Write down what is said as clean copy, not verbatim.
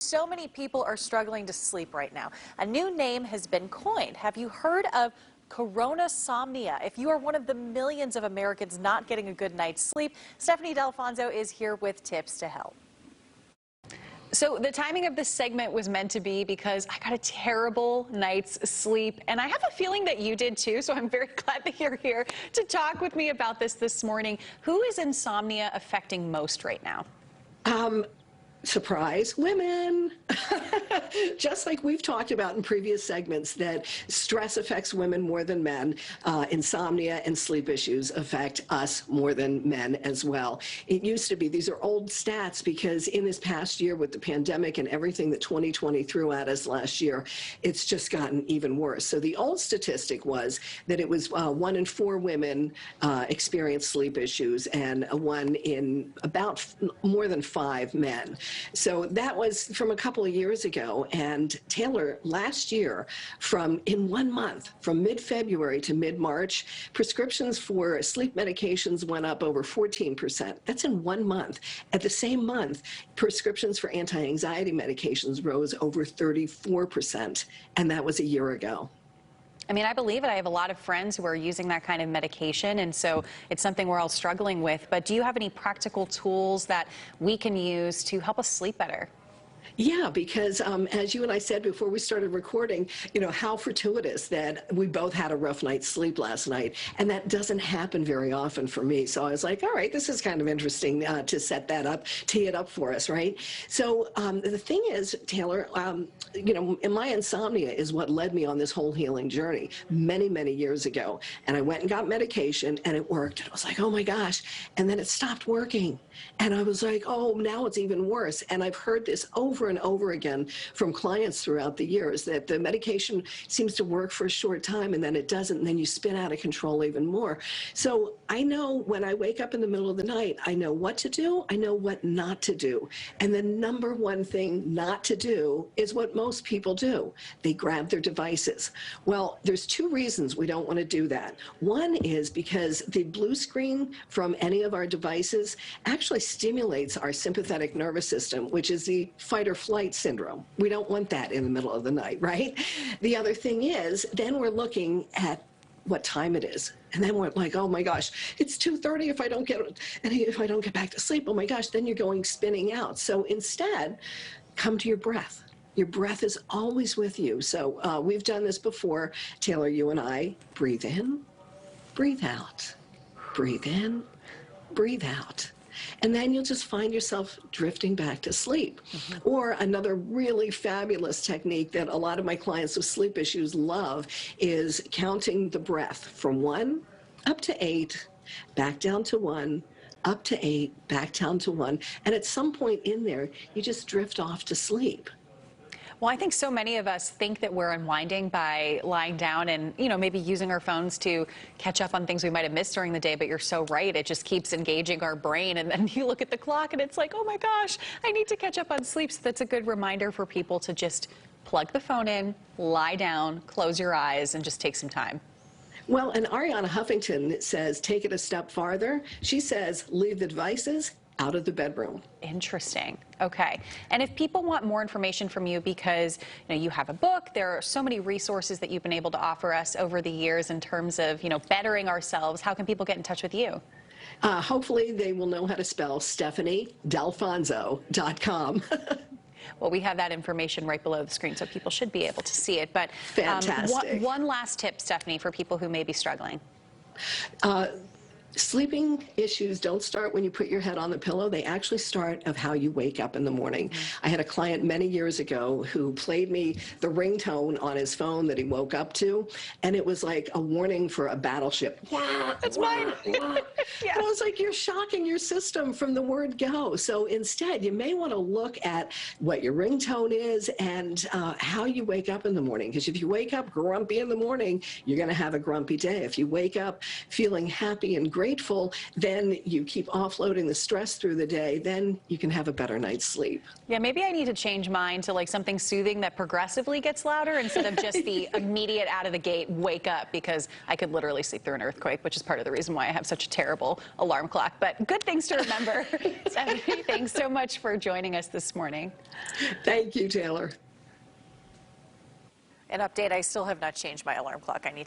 so many people are struggling to sleep right now. A new name has been coined. Have you heard of coronasomnia? If you are one of the millions of Americans not getting a good night's sleep, Stephanie Dalfonzo is here with tips to help. So the timing of this segment was meant to be because I got a terrible night's sleep, and I have a feeling that you did too, so I'm very glad that you're here to talk with me about this morning. Who is insomnia affecting most right now? Surprise, women. Just like we've talked about in previous segments that stress affects women more than men, insomnia and sleep issues affect us more than men as well. It used to be, these are old stats because in this past year with the pandemic and everything that 2020 threw at us last year, it's just gotten even worse. So the old statistic was that it was 1 in 4 women experienced sleep issues and 1 in about more than 5 men. So that was from a couple of years ago, and Taylor, last year, in 1 month, from mid-February to mid-March, prescriptions for sleep medications went up over 14%. That's in 1 month. At the same month, prescriptions for anti-anxiety medications rose over 34%, and that was a year ago. I mean, I believe it. I have a lot of friends who are using that kind of medication, and so it's something we're all struggling with. But do you have any practical tools that we can use to help us sleep better? Yeah, because as you and I said before we started recording, you know, how fortuitous that we both had a rough night's sleep last night, and that doesn't happen very often for me. So I was like, all right, this is kind of interesting to set that up, tee it up for us, right? So the thing is, Taylor, you know, my insomnia is what led me on this whole healing journey many, many years ago. And I went and got medication, and it worked. And I was like, oh my gosh. And then it stopped working. And I was like, oh, now it's even worse. And I've heard this over and over again from clients throughout the years that the medication seems to work for a short time and then it doesn't, and then you spin out of control even more. So I know when I wake up in the middle of the night, I know what to do, I know what not to do. And the number one thing not to do is what most people do. They grab their devices. Well, there's 2 reasons we don't want to do that. One is because the blue screen from any of our devices actually stimulates our sympathetic nervous system, which is the fight or flight syndrome. We don't want that in the middle of the night, right? The other thing is, then we're looking at what time it is. And then we're like, oh my gosh, it's 2:30 if I don't get back to sleep. Oh my gosh, then you're going spinning out. So instead, come to your breath. Your breath is always with you. So we've done this before, Taylor, you and I. Breathe in, breathe out. Breathe in, breathe out. And then you'll just find yourself drifting back to sleep. Or another really fabulous technique that a lot of my clients with sleep issues love is counting the breath from 1 up to 8, back down to 1, up to 8, back down to 1. And at some point in there, you just drift off to sleep. Well, I think so many of us think that we're unwinding by lying down and, you know, maybe using our phones to catch up on things we might have missed during the day, but you're so right. It just keeps engaging our brain. And then you look at the clock and it's like, oh my gosh, I need to catch up on sleep. So that's a good reminder for people to just plug the phone in, lie down, close your eyes, and just take some time. Well, and Ariana Huffington says, take it a step farther. She says, leave the devices out of the bedroom. Interesting. Okay. And if people want more information from you because you have a book, there are so many resources that you've been able to offer us over the years in terms of bettering ourselves, how can people get in touch with you? Hopefully they will know how to spell StephanieDalfonzo.com. Well, we have that information right below the screen, so people should be able to see it. But fantastic. One last tip, Stephanie, for people who may be struggling. Sleeping issues don't start when you put your head on the pillow. They actually start of how you wake up in the morning. I had a client many years ago who played me the ringtone on his phone that he woke up to, and it was like a warning for a battleship. That's mine. Yeah. And I was like, you're shocking your system from the word go. So instead, you may want to look at what your ringtone is and how you wake up in the morning. Because if you wake up grumpy in the morning, you're going to have a grumpy day. If you wake up feeling happy and grateful, then you keep offloading the stress through the day, then you can have a better night's sleep. Yeah, maybe I need to change mine to like something soothing that progressively gets louder instead of just the immediate out of the gate wake up, because I could literally sleep through an earthquake, which is part of the reason why I have such a terrible alarm clock. But good things to remember. Stephanie, thanks so much for joining us this morning. Thank you, Taylor. An update, I still have not changed my alarm clock. I need